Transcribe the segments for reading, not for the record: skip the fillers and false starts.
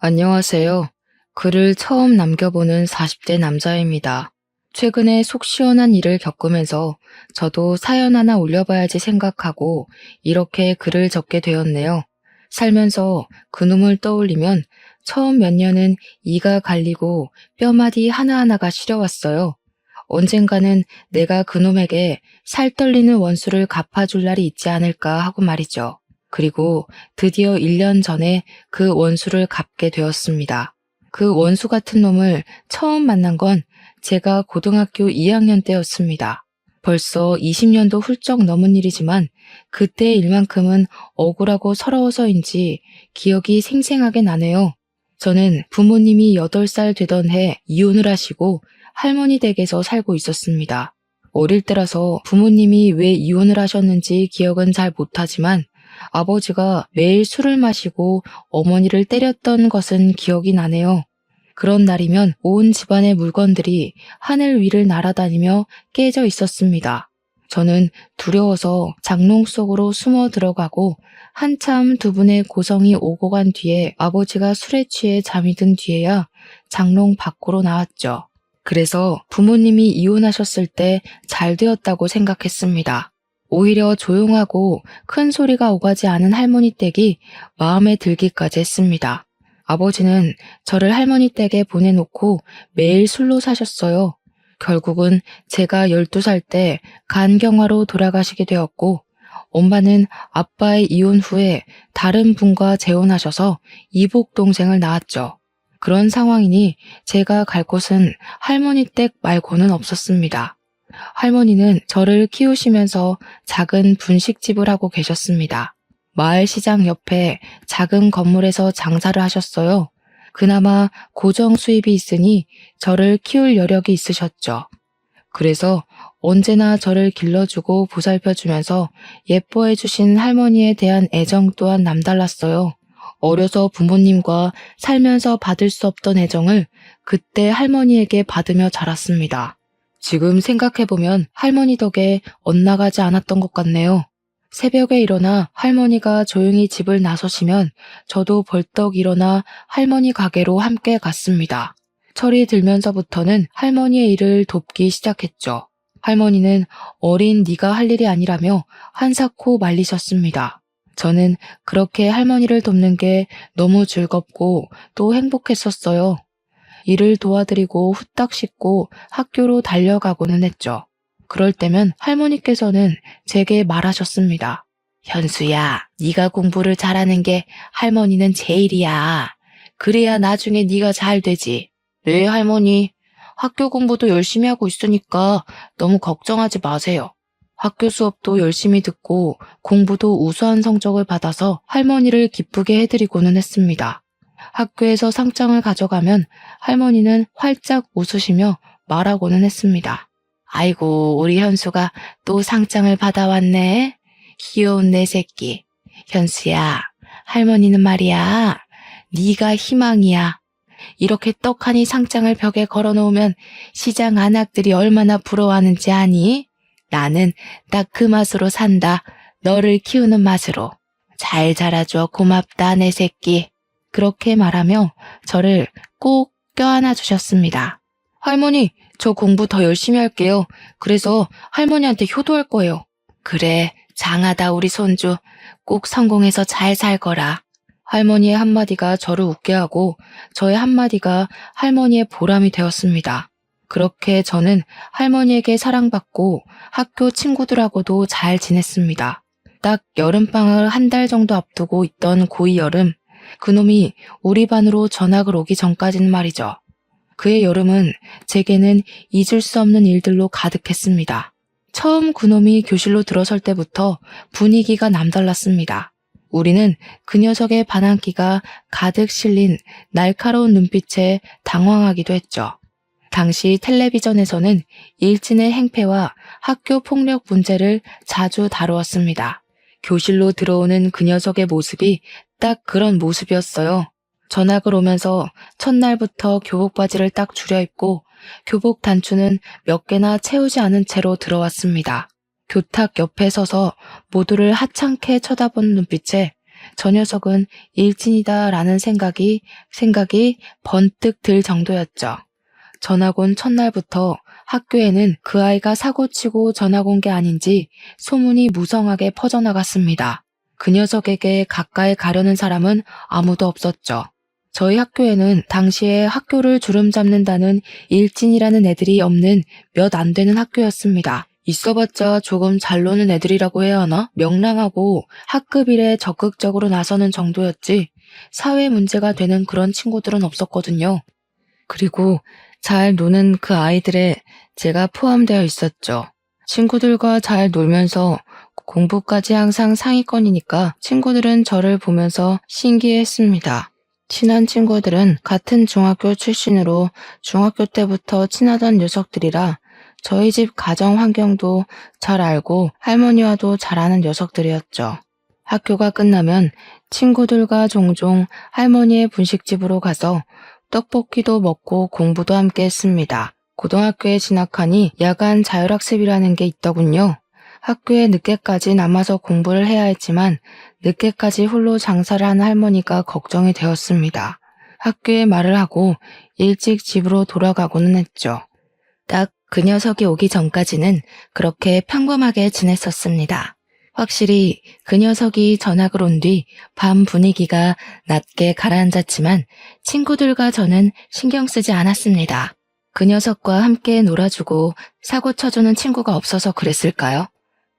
안녕하세요. 글을 처음 남겨보는 40대 남자입니다. 최근에 속 시원한 일을 겪으면서 저도 사연 하나 올려봐야지 생각하고 이렇게 글을 적게 되었네요. 살면서 그놈을 떠올리면 처음 몇 년은 이가 갈리고 뼈마디 하나하나가 시려왔어요. 언젠가는 내가 그놈에게 살떨리는 원수를 갚아줄 날이 있지 않을까 하고 말이죠. 그리고 드디어 1년 전에 그 원수를 갚게 되었습니다. 그 원수 같은 놈을 처음 만난 건 제가 고등학교 2학년 때였습니다. 벌써 20년도 훌쩍 넘은 일이지만 그때의 일만큼은 억울하고 서러워서인지 기억이 생생하게 나네요. 저는 부모님이 8살 되던 해 이혼을 하시고 할머니 댁에서 살고 있었습니다. 어릴 때라서 부모님이 왜 이혼을 하셨는지 기억은 잘 못하지만 아버지가 매일 술을 마시고 어머니를 때렸던 것은 기억이 나네요. 그런 날이면 온 집안의 물건들이 하늘 위를 날아다니며 깨져 있었습니다. 저는 두려워서 장롱 속으로 숨어 들어가고 한참 두 분의 고성이 오고 간 뒤에 아버지가 술에 취해 잠이 든 뒤에야 장롱 밖으로 나왔죠. 그래서 부모님이 이혼하셨을 때 잘 되었다고 생각했습니다. 오히려 조용하고 큰 소리가 오가지 않은 할머니 댁이 마음에 들기까지 했습니다. 아버지는 저를 할머니 댁에 보내놓고 매일 술로 사셨어요. 결국은 제가 12살 때 간경화로 돌아가시게 되었고, 엄마는 아빠의 이혼 후에 다른 분과 재혼하셔서 이복 동생을 낳았죠. 그런 상황이니 제가 갈 곳은 할머니 댁 말고는 없었습니다. 할머니는 저를 키우시면서 작은 분식집을 하고 계셨습니다. 마을 시장 옆에 작은 건물에서 장사를 하셨어요. 그나마 고정 수입이 있으니 저를 키울 여력이 있으셨죠. 그래서 언제나 저를 길러주고 보살펴주면서 예뻐해 주신 할머니에 대한 애정 또한 남달랐어요. 어려서 부모님과 살면서 받을 수 없던 애정을 그때 할머니에게 받으며 자랐습니다. 지금 생각해보면 할머니 덕에 엇나가지 않았던 것 같네요. 새벽에 일어나 할머니가 조용히 집을 나서시면 저도 벌떡 일어나 할머니 가게로 함께 갔습니다. 철이 들면서부터는 할머니의 일을 돕기 시작했죠. 할머니는 어린 네가 할 일이 아니라며 한사코 말리셨습니다. 저는 그렇게 할머니를 돕는 게 너무 즐겁고 또 행복했었어요. 일을 도와드리고 후딱 씻고 학교로 달려가고는 했죠. 그럴 때면 할머니께서는 제게 말하셨습니다. 현수야, 네가 공부를 잘하는 게 할머니는 제일이야. 그래야 나중에 네가 잘 되지. 네, 할머니. 학교 공부도 열심히 하고 있으니까 너무 걱정하지 마세요. 학교 수업도 열심히 듣고 공부도 우수한 성적을 받아서 할머니를 기쁘게 해드리고는 했습니다. 학교에서 상장을 가져가면 할머니는 활짝 웃으시며 말하고는 했습니다. 아이고, 우리 현수가 또 상장을 받아왔네. 귀여운 내 새끼. 현수야, 할머니는 말이야. 네가 희망이야. 이렇게 떡하니 상장을 벽에 걸어놓으면 시장 안악들이 얼마나 부러워하는지 아니? 나는 딱 그 맛으로 산다. 너를 키우는 맛으로. 잘 자라줘. 고맙다, 내 새끼. 그렇게 말하며 저를 꼭 껴안아 주셨습니다. 할머니, 저 공부 더 열심히 할게요. 그래서 할머니한테 효도할 거예요. 그래, 장하다 우리 손주. 꼭 성공해서 잘 살 거라. 할머니의 한마디가 저를 웃게 하고 저의 한마디가 할머니의 보람이 되었습니다. 그렇게 저는 할머니에게 사랑받고 학교 친구들하고도 잘 지냈습니다. 딱 여름방학을 한 달 정도 앞두고 있던 고2 여름, 그놈이 우리 반으로 전학을 오기 전까지는 말이죠. 그의 여름은 제게는 잊을 수 없는 일들로 가득했습니다. 처음 그놈이 교실로 들어설 때부터 분위기가 남달랐습니다. 우리는 그 녀석의 반항기가 가득 실린 날카로운 눈빛에 당황하기도 했죠. 당시 텔레비전에서는 일진의 행패와 학교 폭력 문제를 자주 다루었습니다. 교실로 들어오는 그 녀석의 모습이 딱 그런 모습이었어요. 전학을 오면서 첫날부터 교복 바지를 딱 줄여 입고 교복 단추는 몇 개나 채우지 않은 채로 들어왔습니다. 교탁 옆에 서서 모두를 하찮게 쳐다보는 눈빛에 저 녀석은 일진이다라는 생각이 번뜩 들 정도였죠. 전학 온 첫날부터 학교에는 그 아이가 사고치고 전학 온 게 아닌지 소문이 무성하게 퍼져나갔습니다. 그 녀석에게 가까이 가려는 사람은 아무도 없었죠. 저희 학교에는 당시에 학교를 주름잡는다는 일진이라는 애들이 없는 몇 안 되는 학교였습니다. 있어봤자 조금 잘 노는 애들이라고 해야 하나? 명랑하고 학급 일에 적극적으로 나서는 정도였지 사회 문제가 되는 그런 친구들은 없었거든요. 그리고 잘 노는 그 아이들에 제가 포함되어 있었죠. 친구들과 잘 놀면서 공부까지 항상 상위권이니까 친구들은 저를 보면서 신기해했습니다. 친한 친구들은 같은 중학교 출신으로 중학교 때부터 친하던 녀석들이라 저희 집 가정 환경도 잘 알고 할머니와도 잘 아는 녀석들이었죠. 학교가 끝나면 친구들과 종종 할머니의 분식집으로 가서 떡볶이도 먹고 공부도 함께 했습니다. 고등학교에 진학하니 야간 자율학습이라는 게 있더군요. 학교에 늦게까지 남아서 공부를 해야 했지만 늦게까지 홀로 장사를 하는 할머니가 걱정이 되었습니다. 학교에 말을 하고 일찍 집으로 돌아가고는 했죠. 딱 그 녀석이 오기 전까지는 그렇게 평범하게 지냈었습니다. 확실히 그 녀석이 전학을 온 뒤 밤 분위기가 낮게 가라앉았지만 친구들과 저는 신경 쓰지 않았습니다. 그 녀석과 함께 놀아주고 사고 쳐주는 친구가 없어서 그랬을까요?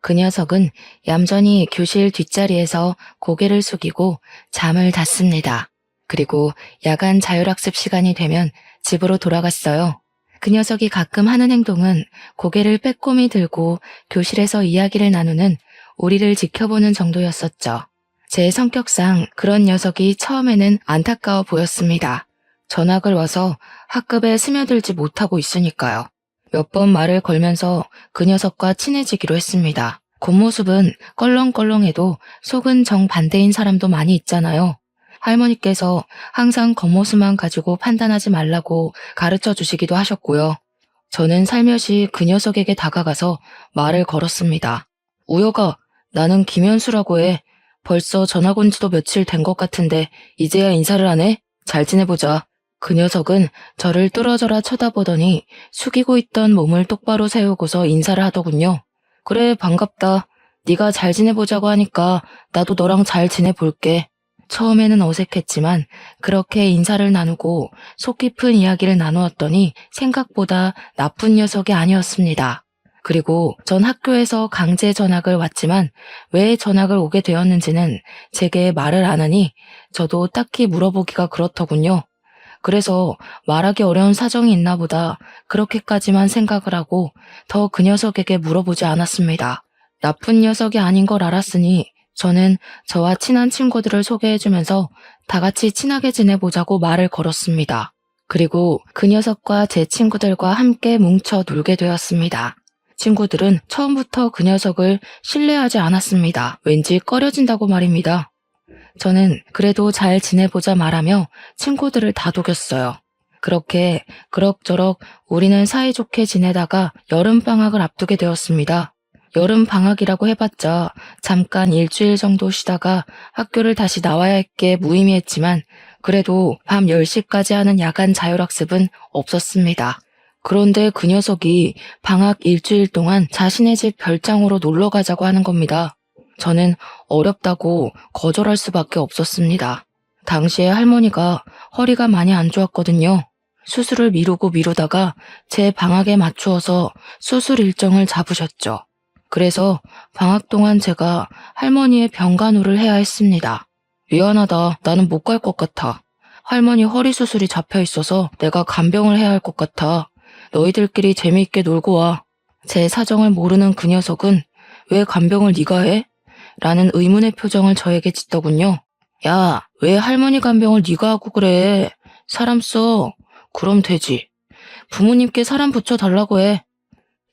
그 녀석은 얌전히 교실 뒷자리에서 고개를 숙이고 잠을 잤습니다. 그리고 야간 자율학습 시간이 되면 집으로 돌아갔어요. 그 녀석이 가끔 하는 행동은 고개를 빼꼼히 들고 교실에서 이야기를 나누는 우리를 지켜보는 정도였었죠. 제 성격상 그런 녀석이 처음에는 안타까워 보였습니다. 전학을 와서 학급에 스며들지 못하고 있으니까요. 몇 번 말을 걸면서 그 녀석과 친해지기로 했습니다. 겉모습은 껄렁껄렁해도 속은 정반대인 사람도 많이 있잖아요. 할머니께서 항상 겉모습만 가지고 판단하지 말라고 가르쳐 주시기도 하셨고요. 저는 살며시 그 녀석에게 다가가서 말을 걸었습니다. 우여가, 나는 김현수라고 해. 벌써 전학 온 지도 며칠 된 것 같은데 이제야 인사를 하네? 잘 지내보자. 그 녀석은 저를 뚫어져라 쳐다보더니 숙이고 있던 몸을 똑바로 세우고서 인사를 하더군요. 그래, 반갑다. 네가 잘 지내보자고 하니까 나도 너랑 잘 지내볼게. 처음에는 어색했지만 그렇게 인사를 나누고 속 깊은 이야기를 나누었더니 생각보다 나쁜 녀석이 아니었습니다. 그리고 전 학교에서 강제 전학을 왔지만 왜 전학을 오게 되었는지는 제게 말을 안 하니 저도 딱히 물어보기가 그렇더군요. 그래서 말하기 어려운 사정이 있나 보다 그렇게까지만 생각을 하고 더 그 녀석에게 물어보지 않았습니다. 나쁜 녀석이 아닌 걸 알았으니 저는 저와 친한 친구들을 소개해주면서 다 같이 친하게 지내보자고 말을 걸었습니다. 그리고 그 녀석과 제 친구들과 함께 뭉쳐 놀게 되었습니다. 친구들은 처음부터 그 녀석을 신뢰하지 않았습니다. 왠지 꺼려진다고 말입니다. 저는 그래도 잘 지내보자 말하며 친구들을 다독였어요. 그렇게 그럭저럭 우리는 사이좋게 지내다가 여름방학을 앞두게 되었습니다. 여름방학이라고 해봤자 잠깐 일주일 정도 쉬다가 학교를 다시 나와야 할 게 무의미했지만 그래도 밤 10시까지 하는 야간 자율학습은 없었습니다. 그런데 그 녀석이 방학 일주일 동안 자신의 집 별장으로 놀러 가자고 하는 겁니다. 저는 어렵다고 거절할 수밖에 없었습니다. 당시에 할머니가 허리가 많이 안 좋았거든요. 수술을 미루다가 제 방학에 맞추어서 수술 일정을 잡으셨죠. 그래서 방학 동안 제가 할머니의 병간호를 해야 했습니다. 미안하다. 나는 못 갈 것 같아. 할머니 허리 수술이 잡혀 있어서 내가 간병을 해야 할 것 같아. 너희들끼리 재미있게 놀고 와. 제 사정을 모르는 그 녀석은 왜 간병을 네가 해? 라는 의문의 표정을 저에게 짓더군요. 야, 왜 할머니 간병을 네가 하고 그래? 사람 써. 그럼 되지. 부모님께 사람 붙여달라고 해.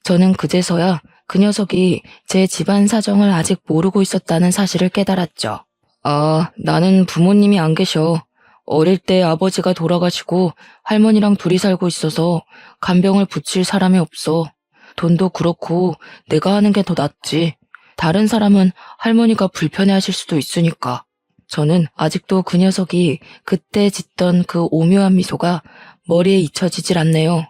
저는 그제서야 그 녀석이 제 집안 사정을 아직 모르고 있었다는 사실을 깨달았죠. 아, 나는 부모님이 안 계셔. 어릴 때 아버지가 돌아가시고 할머니랑 둘이 살고 있어서 간병을 붙일 사람이 없어. 돈도 그렇고 내가 하는 게 더 낫지. 다른 사람은 할머니가 불편해하실 수도 있으니까. 저는 아직도 그 녀석이 그때 짓던 그 오묘한 미소가 머리에 잊혀지질 않네요.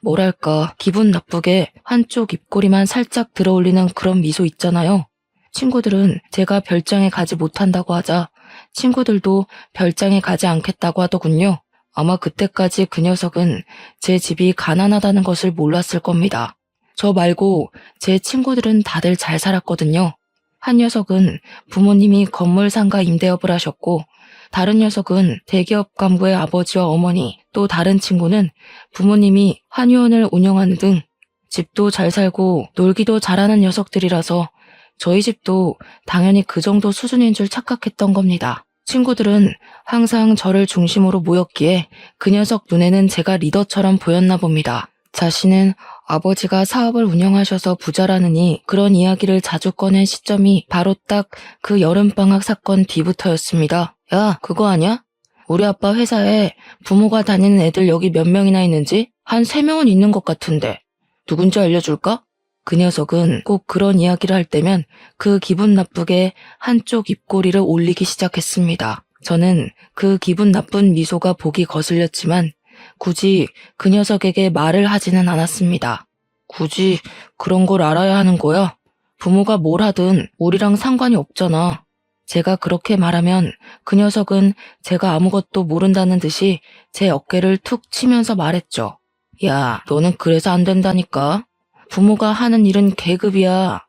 뭐랄까, 기분 나쁘게 한쪽 입꼬리만 살짝 들어올리는 그런 미소 있잖아요. 친구들은 제가 별장에 가지 못한다고 하자 친구들도 별장에 가지 않겠다고 하더군요. 아마 그때까지 그 녀석은 제 집이 가난하다는 것을 몰랐을 겁니다. 저 말고 제 친구들은 다들 잘 살았거든요. 한 녀석은 부모님이 건물 상가 임대업을 하셨고, 다른 녀석은 대기업 간부의 아버지와 어머니, 또 다른 친구는 부모님이 한의원을 운영하는 등 집도 잘 살고 놀기도 잘하는 녀석들이라서 저희 집도 당연히 그 정도 수준인 줄 착각했던 겁니다. 친구들은 항상 저를 중심으로 모였기에 그 녀석 눈에는 제가 리더처럼 보였나 봅니다. 자신은 아버지가 사업을 운영하셔서 부자라느니 그런 이야기를 자주 꺼낸 시점이 바로 딱 그 여름방학 사건 뒤부터였습니다. 야, 그거 아냐? 우리 아빠 회사에 부모가 다니는 애들 여기 몇 명이나 있는지? 한 3명은 있는 것 같은데. 누군지 알려줄까? 그 녀석은 꼭 그런 이야기를 할 때면 그 기분 나쁘게 한쪽 입꼬리를 올리기 시작했습니다. 저는 그 기분 나쁜 미소가 보기 거슬렸지만 굳이 그 녀석에게 말을 하지는 않았습니다. 굳이 그런 걸 알아야 하는 거야? 부모가 뭘 하든 우리랑 상관이 없잖아. 제가 그렇게 말하면 그 녀석은 제가 아무것도 모른다는 듯이 제 어깨를 툭 치면서 말했죠. 야, 너는 그래서 안 된다니까. 부모가 하는 일은 계급이야.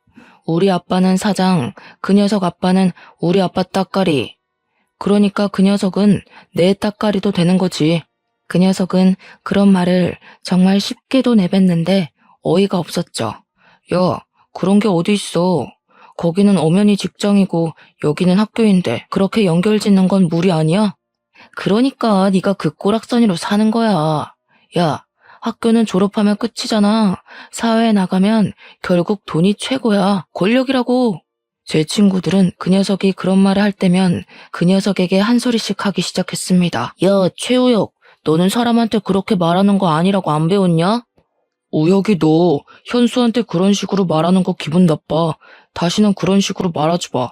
우리 아빠는 사장, 그 녀석 아빠는 우리 아빠 따까리. 그러니까 그 녀석은 내 따까리도 되는 거지. 그 녀석은 그런 말을 정말 쉽게도 내뱉는데 어이가 없었죠. 야, 그런 게 어디 있어. 거기는 엄연히 직장이고 여기는 학교인데 그렇게 연결짓는 건 무리 아니야? 그러니까 네가 그 꼬락서니로 사는 거야. 야, 학교는 졸업하면 끝이잖아. 사회에 나가면 결국 돈이 최고야. 권력이라고. 제 친구들은 그 녀석이 그런 말을 할 때면 그 녀석에게 한 소리씩 하기 시작했습니다. 야, 최우혁, 너는 사람한테 그렇게 말하는 거 아니라고 안 배웠냐? 우혁이 너 현수한테 그런 식으로 말하는 거 기분 나빠. 다시는 그런 식으로 말하지 마.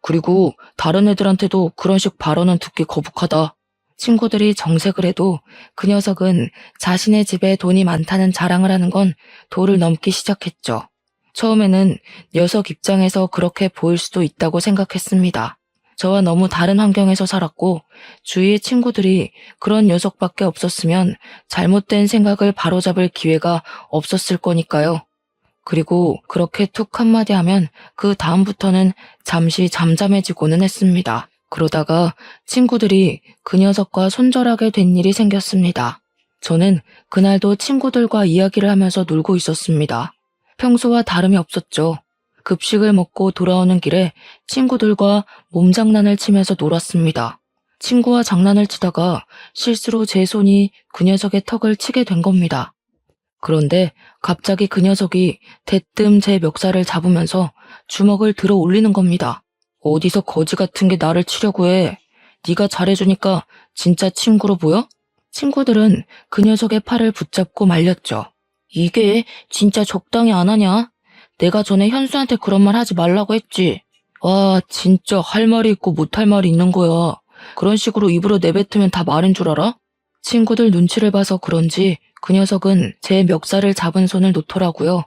그리고 다른 애들한테도 그런 식 발언은 듣기 거북하다. 친구들이 정색을 해도 그 녀석은 자신의 집에 돈이 많다는 자랑을 하는 건 도를 넘기 시작했죠. 처음에는 녀석 입장에서 그렇게 보일 수도 있다고 생각했습니다. 저와 너무 다른 환경에서 살았고 주위의 친구들이 그런 녀석밖에 없었으면 잘못된 생각을 바로잡을 기회가 없었을 거니까요. 그리고 그렇게 툭 한마디 하면 그 다음부터는 잠시 잠잠해지고는 했습니다. 그러다가 친구들이 그 녀석과 손절하게 된 일이 생겼습니다. 저는 그날도 친구들과 이야기를 하면서 놀고 있었습니다. 평소와 다름이 없었죠. 급식을 먹고 돌아오는 길에 친구들과 몸장난을 치면서 놀았습니다. 친구와 장난을 치다가 실수로 제 손이 그 녀석의 턱을 치게 된 겁니다. 그런데 갑자기 그 녀석이 대뜸 제 멱살을 잡으면서 주먹을 들어 올리는 겁니다. 어디서 거지 같은 게 나를 치려고 해. 네가 잘해주니까 진짜 친구로 보여? 친구들은 그 녀석의 팔을 붙잡고 말렸죠. 이게 진짜 적당히 안 하냐? 내가 전에 현수한테 그런 말 하지 말라고 했지. 와, 진짜 할 말이 있고 못할 말이 있는 거야. 그런 식으로 입으로 내뱉으면 다 말인 줄 알아? 친구들 눈치를 봐서 그런지 그 녀석은 제 멱살을 잡은 손을 놓더라고요.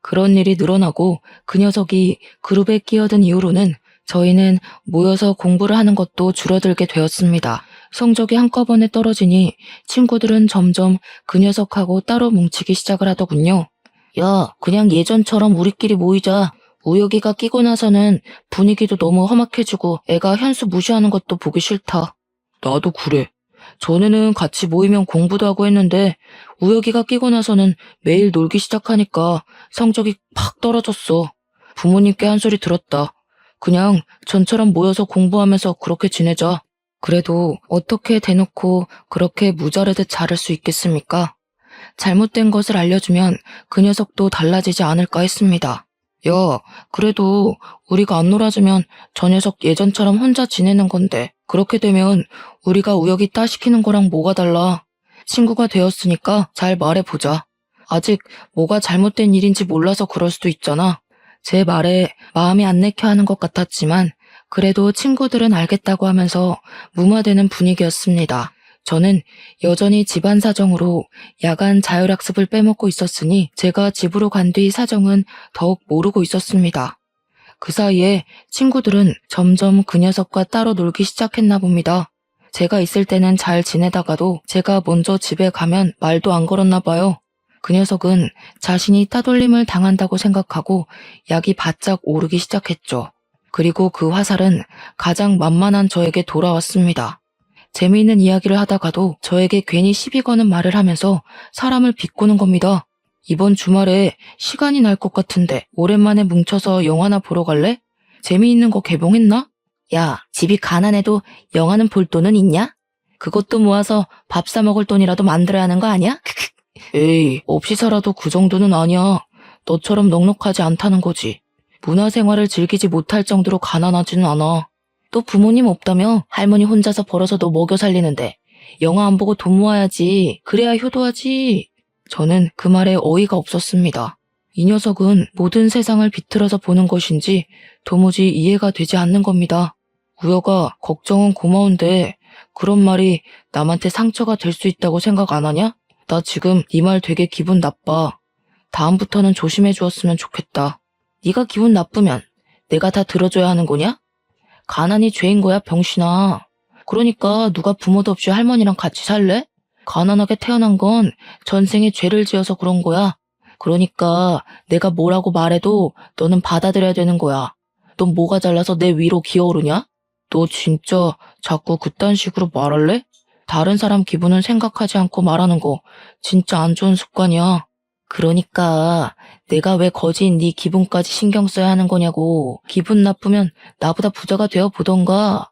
그런 일이 늘어나고 그 녀석이 그룹에 끼어든 이후로는 저희는 모여서 공부를 하는 것도 줄어들게 되었습니다. 성적이 한꺼번에 떨어지니 친구들은 점점 그 녀석하고 따로 뭉치기 시작을 하더군요. 야, 그냥 예전처럼 우리끼리 모이자. 우혁이가 끼고 나서는 분위기도 너무 험악해지고 애가 현수 무시하는 것도 보기 싫다. 나도 그래. 전에는 같이 모이면 공부도 하고 했는데 우혁이가 끼고 나서는 매일 놀기 시작하니까 성적이 팍 떨어졌어. 부모님께 한 소리 들었다. 그냥 전처럼 모여서 공부하면서 그렇게 지내자. 그래도 어떻게 대놓고 그렇게 무자르듯 자를 수 있겠습니까? 잘못된 것을 알려주면 그 녀석도 달라지지 않을까 했습니다. 야, 그래도 우리가 안 놀아주면 저 녀석 예전처럼 혼자 지내는 건데 그렇게 되면 우리가 우혁이 따시키는 거랑 뭐가 달라. 친구가 되었으니까 잘 말해보자. 아직 뭐가 잘못된 일인지 몰라서 그럴 수도 있잖아. 제 말에 마음이 안 내켜 하는 것 같았지만 그래도 친구들은 알겠다고 하면서 무마되는 분위기였습니다. 저는 여전히 집안 사정으로 야간 자율학습을 빼먹고 있었으니 제가 집으로 간 뒤 사정은 더욱 모르고 있었습니다. 그 사이에 친구들은 점점 그 녀석과 따로 놀기 시작했나 봅니다. 제가 있을 때는 잘 지내다가도 제가 먼저 집에 가면 말도 안 걸었나 봐요. 그 녀석은 자신이 따돌림을 당한다고 생각하고 약이 바짝 오르기 시작했죠. 그리고 그 화살은 가장 만만한 저에게 돌아왔습니다. 재미있는 이야기를 하다가도 저에게 괜히 시비 거는 말을 하면서 사람을 비꼬는 겁니다. 이번 주말에 시간이 날 것 같은데 오랜만에 뭉쳐서 영화나 보러 갈래? 재미있는 거 개봉했나? 야, 집이 가난해도 영화는 볼 돈은 있냐? 그것도 모아서 밥 사 먹을 돈이라도 만들어야 하는 거 아니야? 에이, 없이 살아도 그 정도는 아니야. 너처럼 넉넉하지 않다는 거지. 문화생활을 즐기지 못할 정도로 가난하지는 않아. 또 부모님 없다며 할머니 혼자서 벌어서 너 먹여 살리는데 영화 안 보고 돈 모아야지. 그래야 효도하지. 저는 그 말에 어이가 없었습니다. 이 녀석은 모든 세상을 비틀어서 보는 것인지 도무지 이해가 되지 않는 겁니다. 우여가 걱정은 고마운데 그런 말이 남한테 상처가 될 수 있다고 생각 안 하냐? 나 지금 네 말 되게 기분 나빠. 다음부터는 조심해 주었으면 좋겠다. 네가 기분 나쁘면 내가 다 들어줘야 하는 거냐? 가난이 죄인 거야, 병신아. 그러니까 누가 부모도 없이 할머니랑 같이 살래? 가난하게 태어난 건 전생에 죄를 지어서 그런 거야. 그러니까 내가 뭐라고 말해도 너는 받아들여야 되는 거야. 넌 뭐가 잘나서 내 위로 기어오르냐? 너 진짜 자꾸 그딴 식으로 말할래? 다른 사람 기분은 생각하지 않고 말하는 거 진짜 안 좋은 습관이야. 그러니까 내가 왜 거지인 네 기분까지 신경 써야 하는 거냐고. 기분 나쁘면 나보다 부자가 되어 보던가.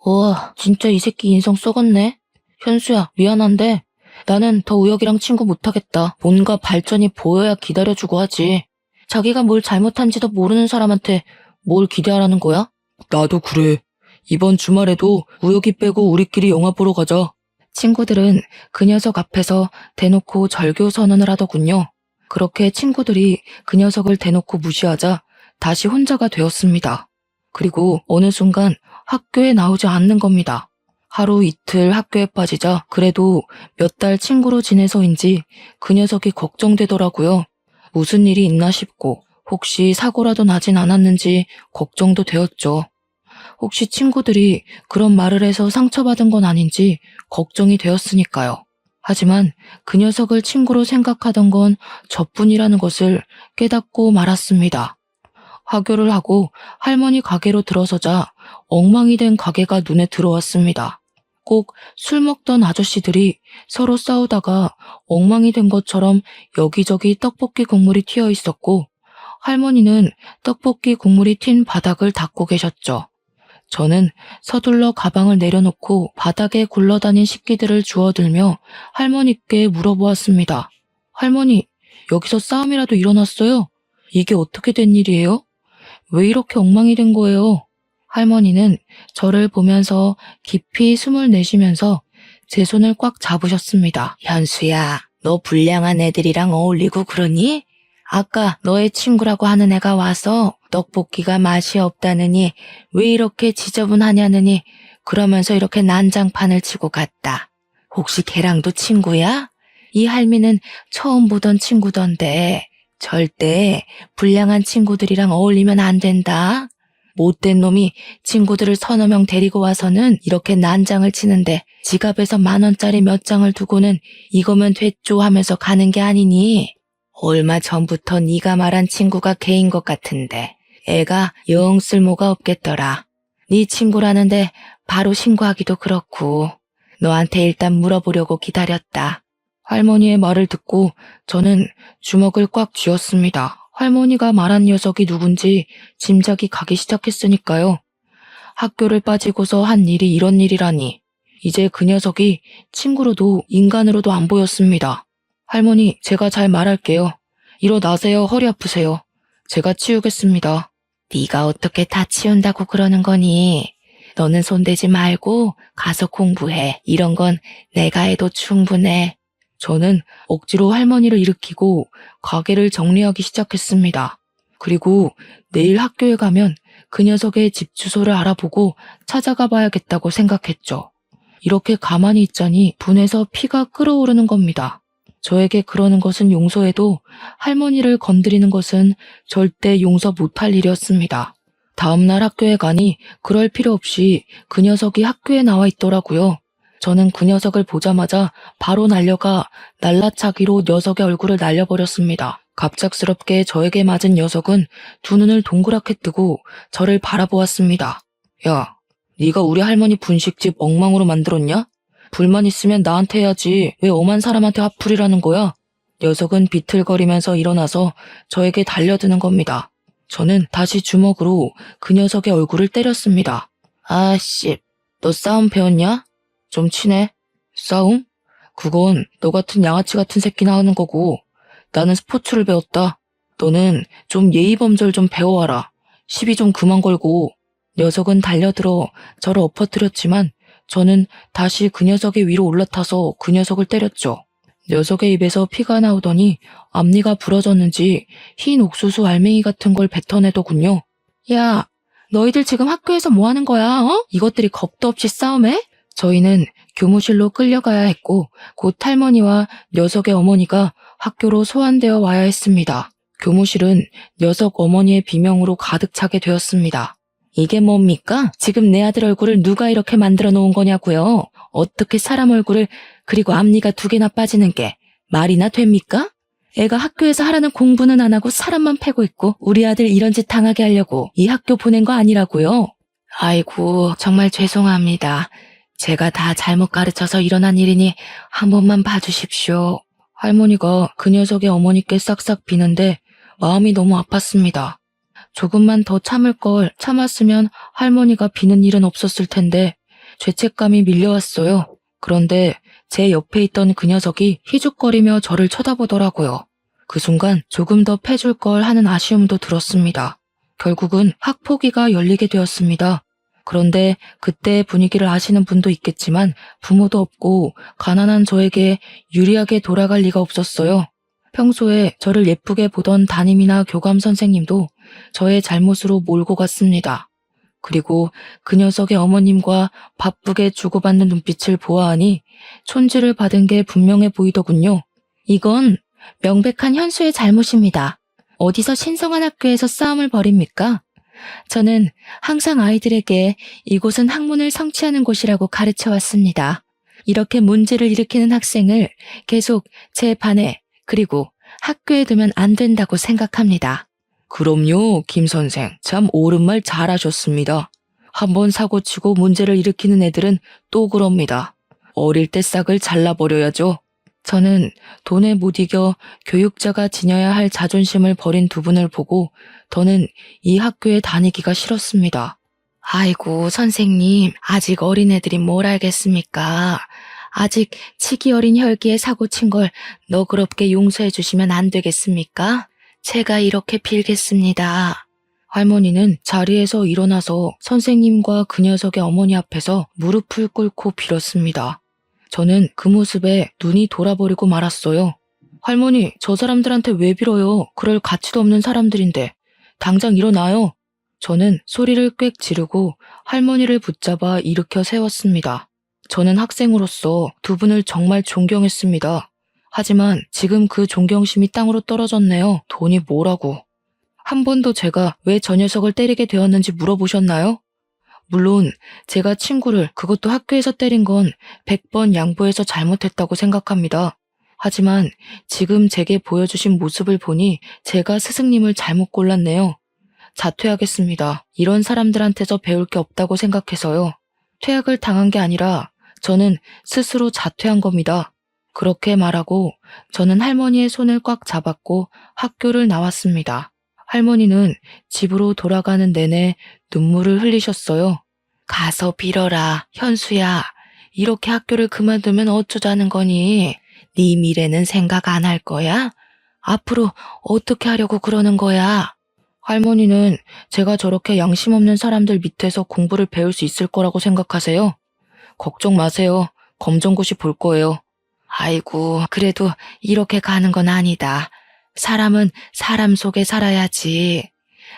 우와, 진짜 이 새끼 인성 썩었네. 현수야, 미안한데 나는 더 우혁이랑 친구 못하겠다. 뭔가 발전이 보여야 기다려주고 하지. 자기가 뭘 잘못한지도 모르는 사람한테 뭘 기대하라는 거야? 나도 그래. 이번 주말에도 우혁이 빼고 우리끼리 영화 보러 가자. 친구들은 그 녀석 앞에서 대놓고 절교 선언을 하더군요. 그렇게 친구들이 그 녀석을 대놓고 무시하자 다시 혼자가 되었습니다. 그리고 어느 순간 학교에 나오지 않는 겁니다. 하루 이틀 학교에 빠지자 그래도 몇 달 친구로 지내서인지 그 녀석이 걱정되더라고요. 무슨 일이 있나 싶고 혹시 사고라도 나진 않았는지 걱정도 되었죠. 혹시 친구들이 그런 말을 해서 상처받은 건 아닌지 걱정이 되었으니까요. 하지만 그 녀석을 친구로 생각하던 건 저뿐이라는 것을 깨닫고 말았습니다. 하교를 하고 할머니 가게로 들어서자 엉망이 된 가게가 눈에 들어왔습니다. 꼭 술 먹던 아저씨들이 서로 싸우다가 엉망이 된 것처럼 여기저기 떡볶이 국물이 튀어 있었고 할머니는 떡볶이 국물이 튄 바닥을 닦고 계셨죠. 저는 서둘러 가방을 내려놓고 바닥에 굴러다닌 식기들을 주워들며 할머니께 물어보았습니다. 할머니, 여기서 싸움이라도 일어났어요? 이게 어떻게 된 일이에요? 왜 이렇게 엉망이 된 거예요? 할머니는 저를 보면서 깊이 숨을 내쉬면서 제 손을 꽉 잡으셨습니다. 현수야, 너 불량한 애들이랑 어울리고 그러니? 아까 너의 친구라고 하는 애가 와서 떡볶이가 맛이 없다느니 왜 이렇게 지저분하냐느니 그러면서 이렇게 난장판을 치고 갔다. 혹시 걔랑도 친구야? 이 할미는 처음 보던 친구던데 절대 불량한 친구들이랑 어울리면 안 된다. 못된 놈이 친구들을 서너 명 데리고 와서는 이렇게 난장을 치는데 지갑에서 10,000원짜리 몇 장을 두고는 이거면 됐죠 하면서 가는 게 아니니? 얼마 전부터 네가 말한 친구가 걔인 것 같은데 애가 영 쓸모가 없겠더라. 네 친구라는데 바로 신고하기도 그렇고 너한테 일단 물어보려고 기다렸다. 할머니의 말을 듣고 저는 주먹을 꽉 쥐었습니다. 할머니가 말한 녀석이 누군지 짐작이 가기 시작했으니까요. 학교를 빠지고서 한 일이 이런 일이라니. 이제 그 녀석이 친구로도 인간으로도 안 보였습니다. 할머니, 제가 잘 말할게요. 일어나세요. 허리 아프세요. 제가 치우겠습니다. 네가 어떻게 다 치운다고 그러는 거니? 너는 손대지 말고 가서 공부해. 이런 건 내가 해도 충분해. 저는 억지로 할머니를 일으키고 가게를 정리하기 시작했습니다. 그리고 내일 학교에 가면 그 녀석의 집 주소를 알아보고 찾아가 봐야겠다고 생각했죠. 이렇게 가만히 있자니 분해서 피가 끓어오르는 겁니다. 저에게 그러는 것은 용서해도 할머니를 건드리는 것은 절대 용서 못할 일이었습니다. 다음날 학교에 가니 그럴 필요 없이 그 녀석이 학교에 나와 있더라고요. 저는 그 녀석을 보자마자 바로 날려가 날라차기로 녀석의 얼굴을 날려버렸습니다. 갑작스럽게 저에게 맞은 녀석은 두 눈을 동그랗게 뜨고 저를 바라보았습니다. 야, 네가 우리 할머니 분식집 엉망으로 만들었냐? 불만 있으면 나한테 해야지 왜 엄한 사람한테 화풀이라는 거야? 녀석은 비틀거리면서 일어나서 저에게 달려드는 겁니다. 저는 다시 주먹으로 그 녀석의 얼굴을 때렸습니다. 아씨, 너 싸움 배웠냐? 좀 치네. 싸움? 그건 너 같은 양아치 같은 새끼나 하는 거고 나는 스포츠를 배웠다. 너는 좀 예의범절 좀 배워와라. 시비 좀 그만 걸고. 녀석은 달려들어 저를 엎어뜨렸지만 저는 다시 그 녀석의 위로 올라타서 그 녀석을 때렸죠. 녀석의 입에서 피가 나오더니 앞니가 부러졌는지 흰 옥수수 알맹이 같은 걸 뱉어내더군요. 야, 너희들 지금 학교에서 뭐 하는 거야? 어? 이것들이 겁도 없이 싸움해? 저희는 교무실로 끌려가야 했고 곧 할머니와 녀석의 어머니가 학교로 소환되어 와야 했습니다. 교무실은 녀석 어머니의 비명으로 가득 차게 되었습니다. 이게 뭡니까? 지금 내 아들 얼굴을 누가 이렇게 만들어 놓은 거냐고요? 어떻게 사람 얼굴을 그리고 앞니가 2개나 빠지는 게 말이나 됩니까? 애가 학교에서 하라는 공부는 안 하고 사람만 패고 있고 우리 아들 이런 짓 당하게 하려고 이 학교 보낸 거 아니라고요? 아이고 정말 죄송합니다. 제가 다 잘못 가르쳐서 일어난 일이니 한 번만 봐주십시오. 할머니가 그 녀석의 어머니께 싹싹 비는데 마음이 너무 아팠습니다. 조금만 더 참을 걸 참았으면 할머니가 비는 일은 없었을 텐데 죄책감이 밀려왔어요. 그런데 제 옆에 있던 그 녀석이 희죽거리며 저를 쳐다보더라고요. 그 순간 조금 더 패줄 걸 하는 아쉬움도 들었습니다. 결국은 학폭위가 열리게 되었습니다. 그런데 그때의 분위기를 아시는 분도 있겠지만 부모도 없고 가난한 저에게 유리하게 돌아갈 리가 없었어요. 평소에 저를 예쁘게 보던 담임이나 교감 선생님도 저의 잘못으로 몰고 갔습니다. 그리고 그 녀석의 어머님과 바쁘게 주고받는 눈빛을 보아하니 촌지를 받은 게 분명해 보이더군요. 이건 명백한 현수의 잘못입니다. 어디서 신성한 학교에서 싸움을 벌입니까? 저는 항상 아이들에게 이곳은 학문을 성취하는 곳이라고 가르쳐 왔습니다. 이렇게 문제를 일으키는 학생을 계속 제 반에 그리고 학교에 두면 안 된다고 생각합니다. 그럼요, 김 선생. 참 옳은 말 잘하셨습니다. 한번 사고치고 문제를 일으키는 애들은 또 그럽니다. 어릴 때 싹을 잘라버려야죠. 저는 돈에 못 이겨 교육자가 지녀야 할 자존심을 버린 두 분을 보고 더는 이 학교에 다니기가 싫었습니다. 아이고 선생님, 아직 어린애들이 뭘 알겠습니까? 아직 치기 어린 혈기에 사고 친 걸 너그럽게 용서해 주시면 안 되겠습니까? 제가 이렇게 빌겠습니다. 할머니는 자리에서 일어나서 선생님과 그 녀석의 어머니 앞에서 무릎을 꿇고 빌었습니다. 저는 그 모습에 눈이 돌아버리고 말았어요. 할머니, 저 사람들한테 왜 빌어요? 그럴 가치도 없는 사람들인데. 당장 일어나요. 저는 소리를 꽥 지르고 할머니를 붙잡아 일으켜 세웠습니다. 저는 학생으로서 두 분을 정말 존경했습니다. 하지만 지금 그 존경심이 땅으로 떨어졌네요. 돈이 뭐라고. 한 번도 제가 왜 저 녀석을 때리게 되었는지 물어보셨나요? 물론 제가 친구를 그것도 학교에서 때린 건 100번 양보해서 잘못했다고 생각합니다. 하지만 지금 제게 보여주신 모습을 보니 제가 스승님을 잘못 골랐네요. 자퇴하겠습니다. 이런 사람들한테서 배울 게 없다고 생각해서요. 퇴학을 당한 게 아니라 저는 스스로 자퇴한 겁니다. 그렇게 말하고 저는 할머니의 손을 꽉 잡았고 학교를 나왔습니다. 할머니는 집으로 돌아가는 내내 눈물을 흘리셨어요. 가서 빌어라, 현수야. 이렇게 학교를 그만두면 어쩌자는 거니? 네 미래는 생각 안 할 거야? 앞으로 어떻게 하려고 그러는 거야? 할머니는 제가 저렇게 양심 없는 사람들 밑에서 공부를 배울 수 있을 거라고 생각하세요? 걱정 마세요. 검정고시 볼 거예요. 아이고, 그래도 이렇게 가는 건 아니다. 사람은 사람 속에 살아야지.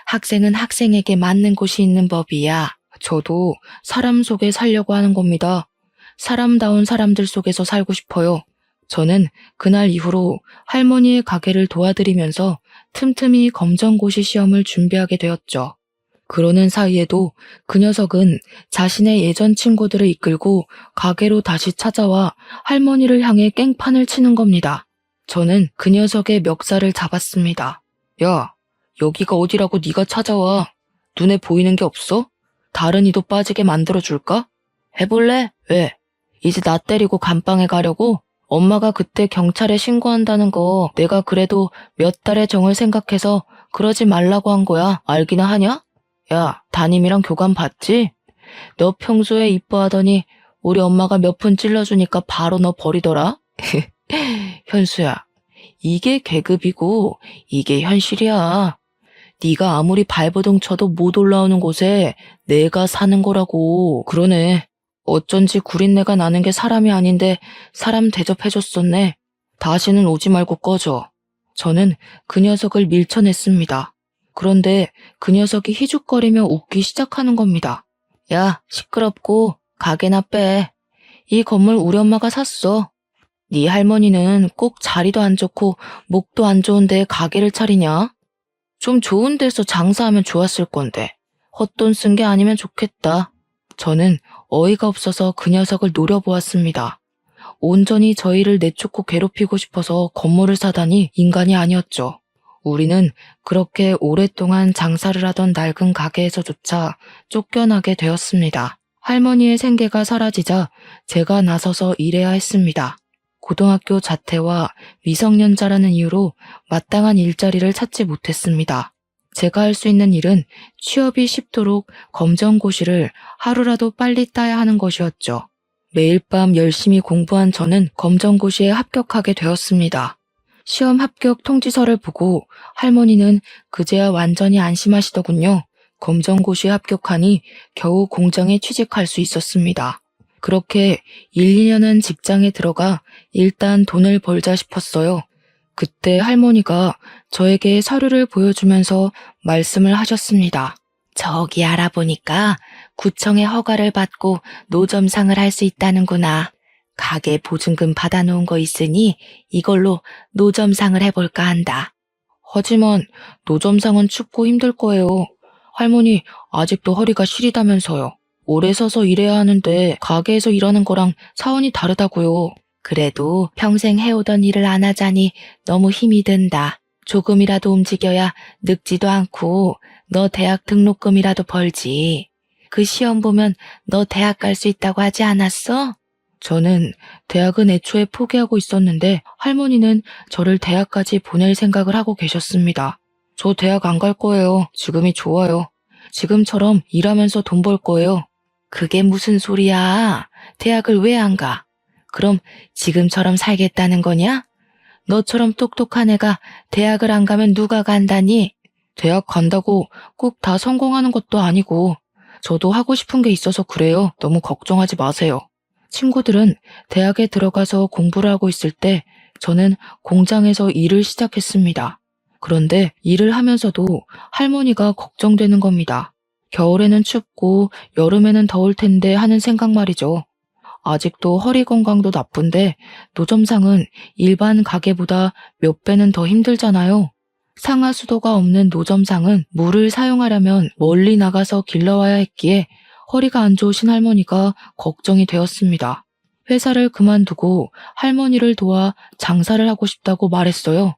학생은 학생에게 맞는 곳이 있는 법이야. 저도 사람 속에 살려고 하는 겁니다. 사람다운 사람들 속에서 살고 싶어요. 저는 그날 이후로 할머니의 가게를 도와드리면서 틈틈이 검정고시 시험을 준비하게 되었죠. 그러는 사이에도 그 녀석은 자신의 예전 친구들을 이끌고 가게로 다시 찾아와 할머니를 향해 깽판을 치는 겁니다. 저는 그 녀석의 멱살을 잡았습니다. 야, 여기가 어디라고 네가 찾아와. 눈에 보이는 게 없어? 다른 이도 빠지게 만들어줄까? 해볼래? 왜? 이제 나 때리고 감방에 가려고? 엄마가 그때 경찰에 신고한다는 거 내가 그래도 몇 달의 정을 생각해서 그러지 말라고 한 거야. 알기나 하냐? 야, 담임이랑 교감 봤지? 너 평소에 이뻐하더니 우리 엄마가 몇 푼 찔러주니까 바로 너 버리더라? 현수야, 이게 계급이고 이게 현실이야. 네가 아무리 발버둥 쳐도 못 올라오는 곳에 내가 사는 거라고. 그러네. 어쩐지 구린내가 나는 게 사람이 아닌데 사람 대접해줬었네. 다시는 오지 말고 꺼져. 저는 그 녀석을 밀쳐냈습니다. 그런데 그 녀석이 희죽거리며 웃기 시작하는 겁니다. 야, 시끄럽고 가게나 빼. 이 건물 우리 엄마가 샀어. 네 할머니는 꼭 자리도 안 좋고 목도 안 좋은데 가게를 차리냐? 좀 좋은 데서 장사하면 좋았을 건데 헛돈 쓴 게 아니면 좋겠다. 저는 어이가 없어서 그 녀석을 노려보았습니다. 온전히 저희를 내쫓고 괴롭히고 싶어서 건물을 사다니 인간이 아니었죠. 우리는 그렇게 오랫동안 장사를 하던 낡은 가게에서조차 쫓겨나게 되었습니다. 할머니의 생계가 사라지자 제가 나서서 일해야 했습니다. 고등학교 자퇴와 미성년자라는 이유로 마땅한 일자리를 찾지 못했습니다. 제가 할 수 있는 일은 취업이 쉽도록 검정고시를 하루라도 빨리 따야 하는 것이었죠. 매일 밤 열심히 공부한 저는 검정고시에 합격하게 되었습니다. 시험 합격 통지서를 보고 할머니는 그제야 완전히 안심하시더군요. 검정고시에 합격하니 겨우 공장에 취직할 수 있었습니다. 그렇게 1, 2년은 직장에 들어가 일단 돈을 벌자 싶었어요. 그때 할머니가 저에게 서류를 보여주면서 말씀을 하셨습니다. 저기 알아보니까 구청의 허가를 받고 노점상을 할 수 있다는구나. 가게 보증금 받아놓은 거 있으니 이걸로 노점상을 해볼까 한다. 하지만 노점상은 춥고 힘들 거예요. 할머니 아직도 허리가 시리다면서요. 오래 서서 일해야 하는데 가게에서 일하는 거랑 차원이 다르다고요. 그래도 평생 해오던 일을 안 하자니 너무 힘이 든다. 조금이라도 움직여야 늙지도 않고 너 대학 등록금이라도 벌지. 그 시험 보면 너 대학 갈 수 있다고 하지 않았어? 저는 대학은 애초에 포기하고 있었는데 할머니는 저를 대학까지 보낼 생각을 하고 계셨습니다. 저 대학 안 갈 거예요. 지금이 좋아요. 지금처럼 일하면서 돈 벌 거예요. 그게 무슨 소리야? 대학을 왜 안 가? 그럼 지금처럼 살겠다는 거냐? 너처럼 똑똑한 애가 대학을 안 가면 누가 간다니? 대학 간다고 꼭 다 성공하는 것도 아니고 저도 하고 싶은 게 있어서 그래요. 너무 걱정하지 마세요. 친구들은 대학에 들어가서 공부를 하고 있을 때 저는 공장에서 일을 시작했습니다. 그런데 일을 하면서도 할머니가 걱정되는 겁니다. 겨울에는 춥고 여름에는 더울 텐데 하는 생각 말이죠. 아직도 허리 건강도 나쁜데 노점상은 일반 가게보다 몇 배는 더 힘들잖아요. 상하수도가 없는 노점상은 물을 사용하려면 멀리 나가서 길러와야 했기에 허리가 안 좋으신 할머니가 걱정이 되었습니다. 회사를 그만두고 할머니를 도와 장사를 하고 싶다고 말했어요.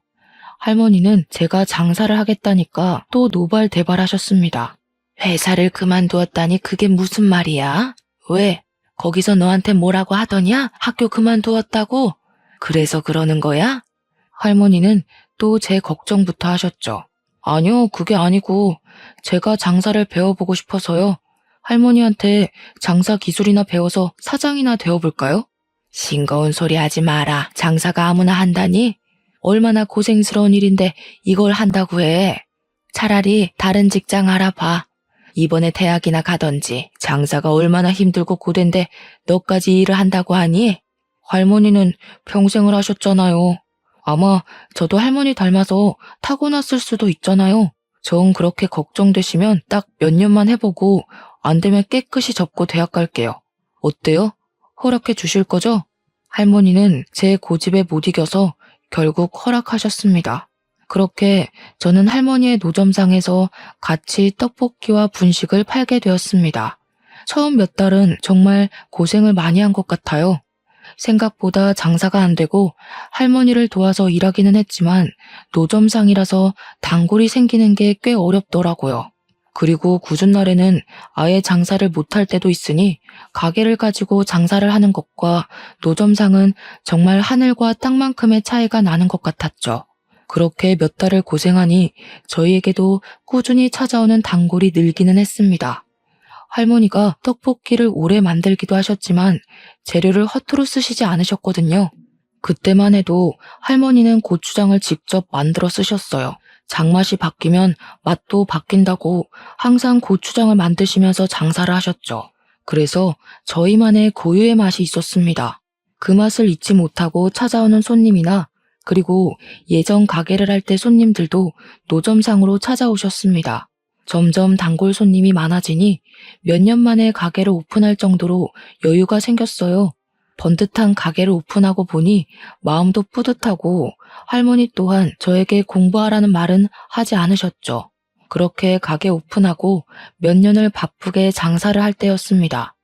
할머니는 제가 장사를 하겠다니까 또 노발대발하셨습니다. 회사를 그만두었다니 그게 무슨 말이야? 왜? 거기서 너한테 뭐라고 하더냐? 학교 그만두었다고? 그래서 그러는 거야? 할머니는 또 제 걱정부터 하셨죠. 아니요, 그게 아니고 제가 장사를 배워보고 싶어서요. 할머니한테 장사 기술이나 배워서 사장이나 되어볼까요? 싱거운 소리 하지 마라. 장사가 아무나 한다니? 얼마나 고생스러운 일인데 이걸 한다고 해. 차라리 다른 직장 알아봐. 이번에 대학이나 가던지. 장사가 얼마나 힘들고 고된데 너까지 일을 한다고 하니? 할머니는 평생을 하셨잖아요. 아마 저도 할머니 닮아서 타고났을 수도 있잖아요. 정 그렇게 걱정되시면 딱 몇 년만 해보고 안 되면 깨끗이 접고 대학 갈게요. 어때요? 허락해 주실 거죠? 할머니는 제 고집에 못 이겨서 결국 허락하셨습니다. 그렇게 저는 할머니의 노점상에서 같이 떡볶이와 분식을 팔게 되었습니다. 처음 몇 달은 정말 고생을 많이 한 것 같아요. 생각보다 장사가 안 되고 할머니를 도와서 일하기는 했지만 노점상이라서 단골이 생기는 게 꽤 어렵더라고요. 그리고 궂은 날에는 아예 장사를 못할 때도 있으니 가게를 가지고 장사를 하는 것과 노점상은 정말 하늘과 땅만큼의 차이가 나는 것 같았죠. 그렇게 몇 달을 고생하니 저희에게도 꾸준히 찾아오는 단골이 늘기는 했습니다. 할머니가 떡볶이를 오래 만들기도 하셨지만 재료를 허투루 쓰시지 않으셨거든요. 그때만 해도 할머니는 고추장을 직접 만들어 쓰셨어요. 장맛이 바뀌면 맛도 바뀐다고 항상 고추장을 만드시면서 장사를 하셨죠. 그래서 저희만의 고유의 맛이 있었습니다. 그 맛을 잊지 못하고 찾아오는 손님이나 그리고 예전 가게를 할 때 손님들도 노점상으로 찾아오셨습니다. 점점 단골 손님이 많아지니 몇 년 만에 가게를 오픈할 정도로 여유가 생겼어요. 번듯한 가게를 오픈하고 보니 마음도 뿌듯하고 할머니 또한 저에게 공부하라는 말은 하지 않으셨죠. 그렇게 가게 오픈하고 몇 년을 바쁘게 장사를 할 때였습니다.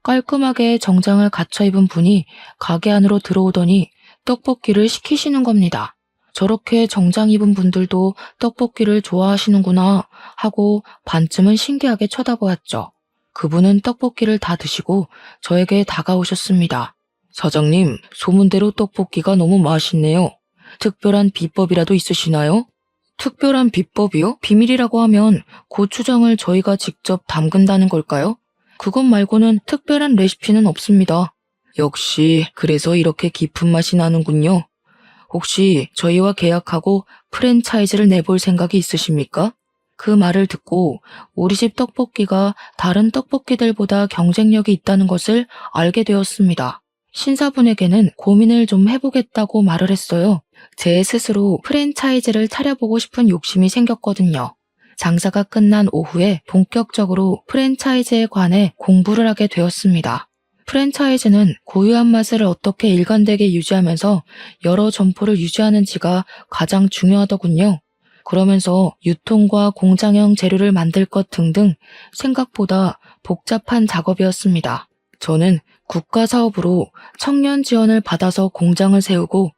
깔끔하게 정장을 갖춰 입은 분이 가게 안으로 들어오더니 떡볶이를 시키시는 겁니다. 저렇게 정장 입은 분들도 떡볶이를 좋아하시는구나 하고 반쯤은 신기하게 쳐다보았죠. 그분은 떡볶이를 다 드시고 저에게 다가오셨습니다. 사장님, 소문대로 떡볶이가 너무 맛있네요. 특별한 비법이라도 있으시나요? 특별한 비법이요? 비밀이라고 하면 고추장을 저희가 직접 담근다는 걸까요? 그것 말고는 특별한 레시피는 없습니다. 역시 그래서 이렇게 깊은 맛이 나는군요. 혹시 저희와 계약하고 프랜차이즈를 내볼 생각이 있으십니까? 그 말을 듣고 우리 집 떡볶이가 다른 떡볶이들보다 경쟁력이 있다는 것을 알게 되었습니다. 신사분에게는 고민을 좀 해보겠다고 말을 했어요. 제 스스로 프랜차이즈를 차려보고 싶은 욕심이 생겼거든요. 장사가 끝난 오후에 본격적으로 프랜차이즈에 관해 공부를 하게 되었습니다. 프랜차이즈는 고유한 맛을 어떻게 일관되게 유지하면서 여러 점포를 유지하는지가 가장 중요하더군요. 그러면서 유통과 공장형 재료를 만들 것 등등 생각보다 복잡한 작업이었습니다. 저는 국가 사업으로 청년 지원을 받아서 공장을 세우고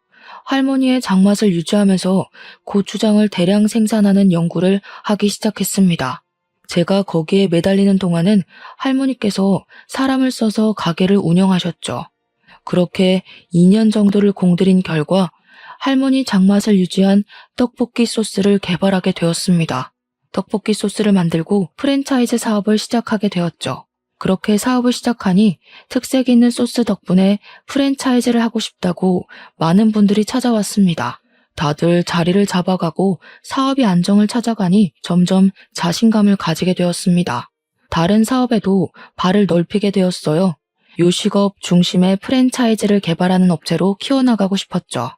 할머니의 장맛을 유지하면서 고추장을 대량 생산하는 연구를 하기 시작했습니다. 제가 거기에 매달리는 동안은 할머니께서 사람을 써서 가게를 운영하셨죠. 그렇게 2년 정도를 공들인 결과 할머니 장맛을 유지한 떡볶이 소스를 개발하게 되었습니다. 떡볶이 소스를 만들고 프랜차이즈 사업을 시작하게 되었죠. 그렇게 사업을 시작하니 특색 있는 소스 덕분에 프랜차이즈를 하고 싶다고 많은 분들이 찾아왔습니다. 다들 자리를 잡아가고 사업이 안정을 찾아가니 점점 자신감을 가지게 되었습니다. 다른 사업에도 발을 넓히게 되었어요. 요식업 중심의 프랜차이즈를 개발하는 업체로 키워나가고 싶었죠.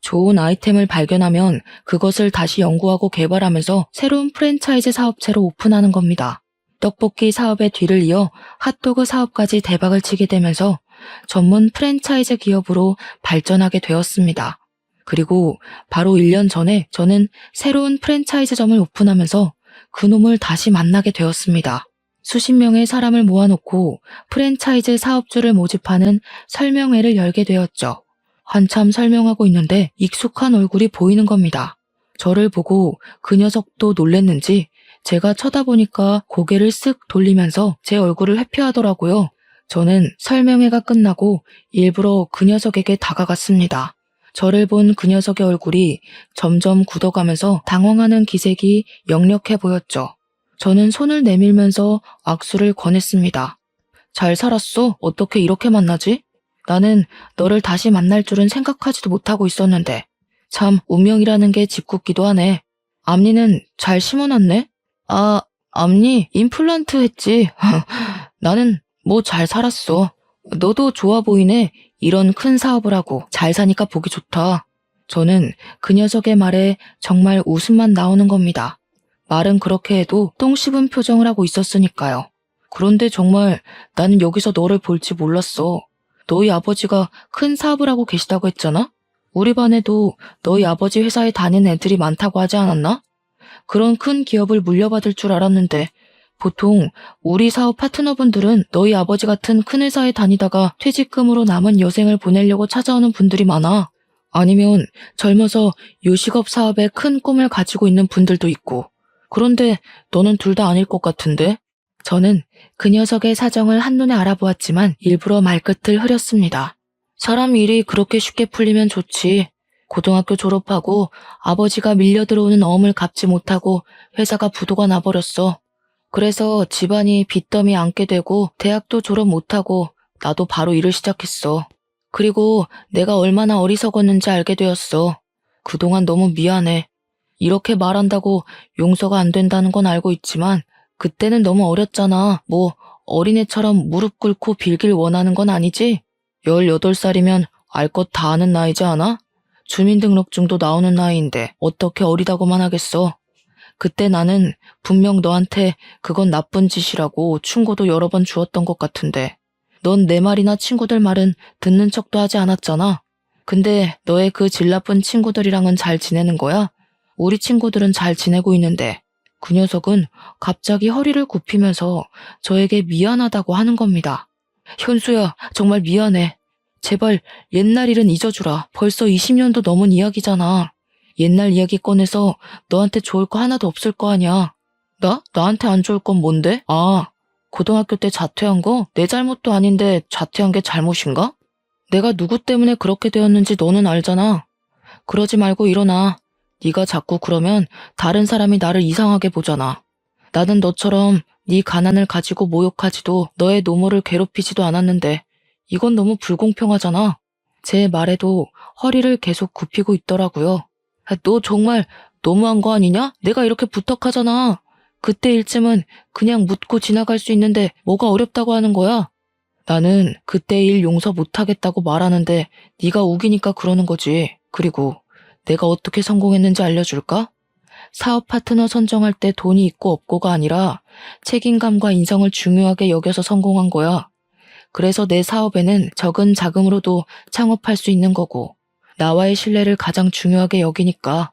좋은 아이템을 발견하면 그것을 다시 연구하고 개발하면서 새로운 프랜차이즈 사업체로 오픈하는 겁니다. 떡볶이 사업의 뒤를 이어 핫도그 사업까지 대박을 치게 되면서 전문 프랜차이즈 기업으로 발전하게 되었습니다. 그리고 바로 1년 전에 저는 새로운 프랜차이즈점을 오픈하면서 그놈을 다시 만나게 되었습니다. 수십 명의 사람을 모아놓고 프랜차이즈 사업주를 모집하는 설명회를 열게 되었죠. 한참 설명하고 있는데 익숙한 얼굴이 보이는 겁니다. 저를 보고 그 녀석도 놀랬는지 제가 쳐다보니까 고개를 쓱 돌리면서 제 얼굴을 회피하더라고요. 저는 설명회가 끝나고 일부러 그 녀석에게 다가갔습니다. 저를 본 그 녀석의 얼굴이 점점 굳어가면서 당황하는 기색이 역력해 보였죠. 저는 손을 내밀면서 악수를 권했습니다. 잘 살았어? 어떻게 이렇게 만나지? 나는 너를 다시 만날 줄은 생각하지도 못하고 있었는데 참 운명이라는 게 짓궂기도 하네. 앞니는 잘 심어놨네? 아, 앞니 임플란트 했지. 나는 뭐 잘 살았어. 너도 좋아 보이네. 이런 큰 사업을 하고 잘 사니까 보기 좋다. 저는 그 녀석의 말에 정말 웃음만 나오는 겁니다. 말은 그렇게 해도 똥 씹은 표정을 하고 있었으니까요. 그런데 정말 나는 여기서 너를 볼지 몰랐어. 너희 아버지가 큰 사업을 하고 계시다고 했잖아? 우리 반에도 너희 아버지 회사에 다니는 애들이 많다고 하지 않았나? 그런 큰 기업을 물려받을 줄 알았는데 보통 우리 사업 파트너분들은 너희 아버지 같은 큰 회사에 다니다가 퇴직금으로 남은 여생을 보내려고 찾아오는 분들이 많아. 아니면 젊어서 요식업 사업에 큰 꿈을 가지고 있는 분들도 있고. 그런데 너는 둘 다 아닐 것 같은데? 저는 그 녀석의 사정을 한눈에 알아보았지만 일부러 말끝을 흐렸습니다. 사람 일이 그렇게 쉽게 풀리면 좋지. 고등학교 졸업하고 아버지가 밀려 들어오는 어음을 갚지 못하고 회사가 부도가 나버렸어. 그래서 집안이 빚더미 안게 되고 대학도 졸업 못하고 나도 바로 일을 시작했어. 그리고 내가 얼마나 어리석었는지 알게 되었어. 그동안 너무 미안해. 이렇게 말한다고 용서가 안 된다는 건 알고 있지만 그때는 너무 어렸잖아. 뭐 어린애처럼 무릎 꿇고 빌길 원하는 건 아니지? 18살이면 알 것 다 아는 나이지 않아? 주민등록증도 나오는 나이인데 어떻게 어리다고만 하겠어. 그때 나는 분명 너한테 그건 나쁜 짓이라고 충고도 여러 번 주었던 것 같은데 넌 내 말이나 친구들 말은 듣는 척도 하지 않았잖아. 근데 너의 그 질 나쁜 친구들이랑은 잘 지내는 거야? 우리 친구들은 잘 지내고 있는데 그 녀석은 갑자기 허리를 굽히면서 저에게 미안하다고 하는 겁니다. 현수야, 정말 미안해. 제발 옛날 일은 잊어주라. 벌써 20년도 넘은 이야기잖아. 옛날 이야기 꺼내서 너한테 좋을 거 하나도 없을 거 아니야. 나한테 안 좋을 건 뭔데? 아, 고등학교 때 자퇴한 거? 내 잘못도 아닌데 자퇴한 게 잘못인가? 내가 누구 때문에 그렇게 되었는지 너는 알잖아. 그러지 말고 일어나. 네가 자꾸 그러면 다른 사람이 나를 이상하게 보잖아. 나는 너처럼 네 가난을 가지고 모욕하지도 너의 노모를 괴롭히지도 않았는데 이건 너무 불공평하잖아. 제 말에도 허리를 계속 굽히고 있더라고요. 너 정말 너무한 거 아니냐? 내가 이렇게 부탁하잖아. 그때 일쯤은 그냥 묻고 지나갈 수 있는데 뭐가 어렵다고 하는 거야? 나는 그때 일 용서 못하겠다고 말하는데 네가 우기니까 그러는 거지. 그리고 내가 어떻게 성공했는지 알려줄까? 사업 파트너 선정할 때 돈이 있고 없고가 아니라 책임감과 인성을 중요하게 여겨서 성공한 거야. 그래서 내 사업에는 적은 자금으로도 창업할 수 있는 거고 나와의 신뢰를 가장 중요하게 여기니까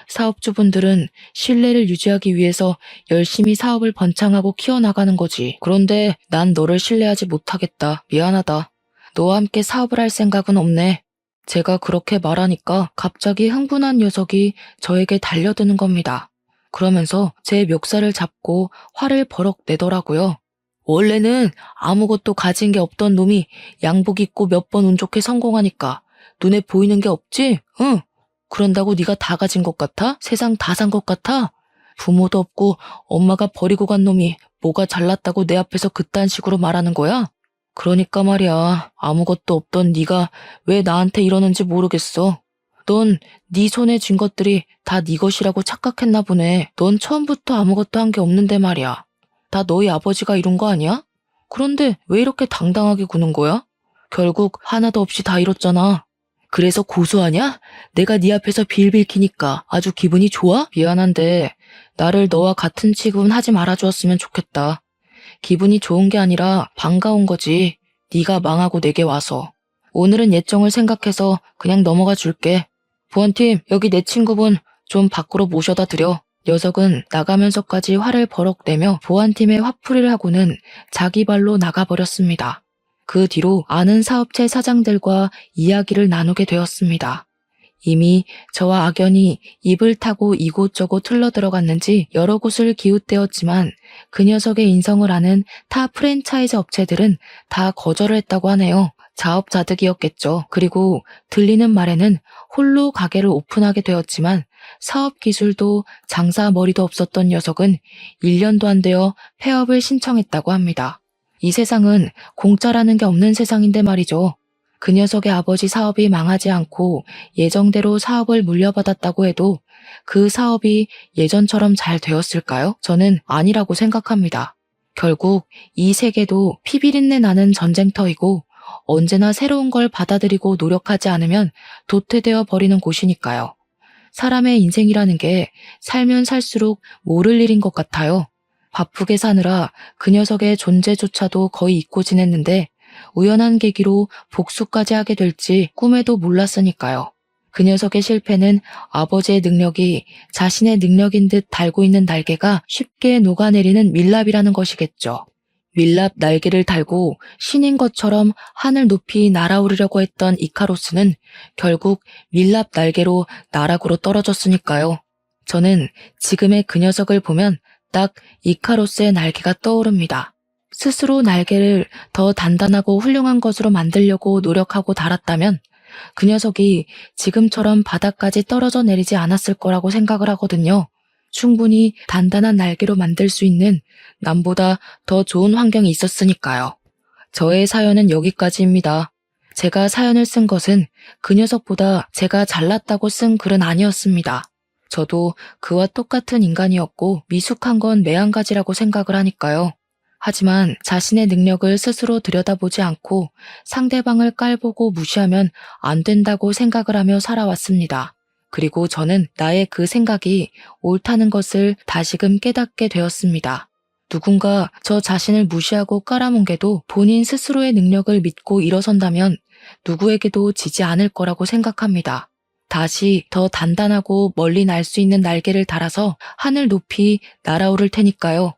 사업주분들은 신뢰를 유지하기 위해서 열심히 사업을 번창하고 키워나가는 거지. 그런데 난 너를 신뢰하지 못하겠다. 미안하다. 너와 함께 사업을 할 생각은 없네. 제가 그렇게 말하니까 갑자기 흥분한 녀석이 저에게 달려드는 겁니다. 그러면서 제 멱살을 잡고 화를 버럭 내더라고요. 원래는 아무것도 가진 게 없던 놈이 양복 입고 몇 번 운 좋게 성공하니까 눈에 보이는 게 없지? 응. 그런다고 네가 다 가진 것 같아? 세상 다 산 것 같아? 부모도 없고 엄마가 버리고 간 놈이 뭐가 잘났다고 내 앞에서 그딴 식으로 말하는 거야? 그러니까 말이야. 아무것도 없던 네가 왜 나한테 이러는지 모르겠어. 넌 네 손에 쥔 것들이 다 네 것이라고 착각했나 보네. 넌 처음부터 아무것도 한 게 없는데 말이야. 다 너희 아버지가 이룬 거 아니야? 그런데 왜 이렇게 당당하게 구는 거야? 결국 하나도 없이 다 이뤘잖아. 그래서 고소하냐? 내가 네 앞에서 빌빌 키니까 아주 기분이 좋아? 미안한데 나를 너와 같은 취급은 하지 말아주었으면 좋겠다. 기분이 좋은 게 아니라 반가운 거지. 네가 망하고 내게 와서. 오늘은 예정을 생각해서 그냥 넘어가 줄게. 보안팀, 여기 내 친구분 좀 밖으로 모셔다 드려. 녀석은 나가면서까지 화를 버럭 내며 보안팀에 화풀이를 하고는 자기 발로 나가버렸습니다. 그 뒤로 아는 사업체 사장들과 이야기를 나누게 되었습니다. 이미 저와 악연이 입을 타고 이곳저곳 흘러들어갔는지 여러 곳을 기웃대었지만 그 녀석의 인성을 아는 타 프랜차이즈 업체들은 다 거절을 했다고 하네요. 자업자득이었겠죠. 그리고 들리는 말에는 홀로 가게를 오픈하게 되었지만 사업 기술도 장사 머리도 없었던 녀석은 1년도 안 되어 폐업을 신청했다고 합니다. 이 세상은 공짜라는 게 없는 세상인데 말이죠. 그 녀석의 아버지 사업이 망하지 않고 예정대로 사업을 물려받았다고 해도 그 사업이 예전처럼 잘 되었을까요? 저는 아니라고 생각합니다. 결국 이 세계도 피비린내 나는 전쟁터이고 언제나 새로운 걸 받아들이고 노력하지 않으면 도태되어 버리는 곳이니까요. 사람의 인생이라는 게 살면 살수록 모를 일인 것 같아요. 바쁘게 사느라 그 녀석의 존재조차도 거의 잊고 지냈는데 우연한 계기로 복수까지 하게 될지 꿈에도 몰랐으니까요. 그 녀석의 실패는 아버지의 능력이 자신의 능력인 듯 달고 있는 날개가 쉽게 녹아내리는 밀랍이라는 것이겠죠. 밀랍 날개를 달고 신인 것처럼 하늘 높이 날아오르려고 했던 이카로스는 결국 밀랍 날개로 나락으로 떨어졌으니까요. 저는 지금의 그 녀석을 보면 딱 이카로스의 날개가 떠오릅니다. 스스로 날개를 더 단단하고 훌륭한 것으로 만들려고 노력하고 달았다면 그 녀석이 지금처럼 바닥까지 떨어져 내리지 않았을 거라고 생각을 하거든요. 충분히 단단한 날개로 만들 수 있는 남보다 더 좋은 환경이 있었으니까요. 저의 사연은 여기까지입니다. 제가 사연을 쓴 것은 그 녀석보다 제가 잘났다고 쓴 글은 아니었습니다. 저도 그와 똑같은 인간이었고 미숙한 건 매한가지라고 생각을 하니까요. 하지만 자신의 능력을 스스로 들여다보지 않고 상대방을 깔보고 무시하면 안 된다고 생각을 하며 살아왔습니다. 그리고 저는 나의 그 생각이 옳다는 것을 다시금 깨닫게 되었습니다. 누군가 저 자신을 무시하고 깔아뭉개도 본인 스스로의 능력을 믿고 일어선다면 누구에게도 지지 않을 거라고 생각합니다. 다시 더 단단하고 멀리 날 수 있는 날개를 달아서 하늘 높이 날아오를 테니까요.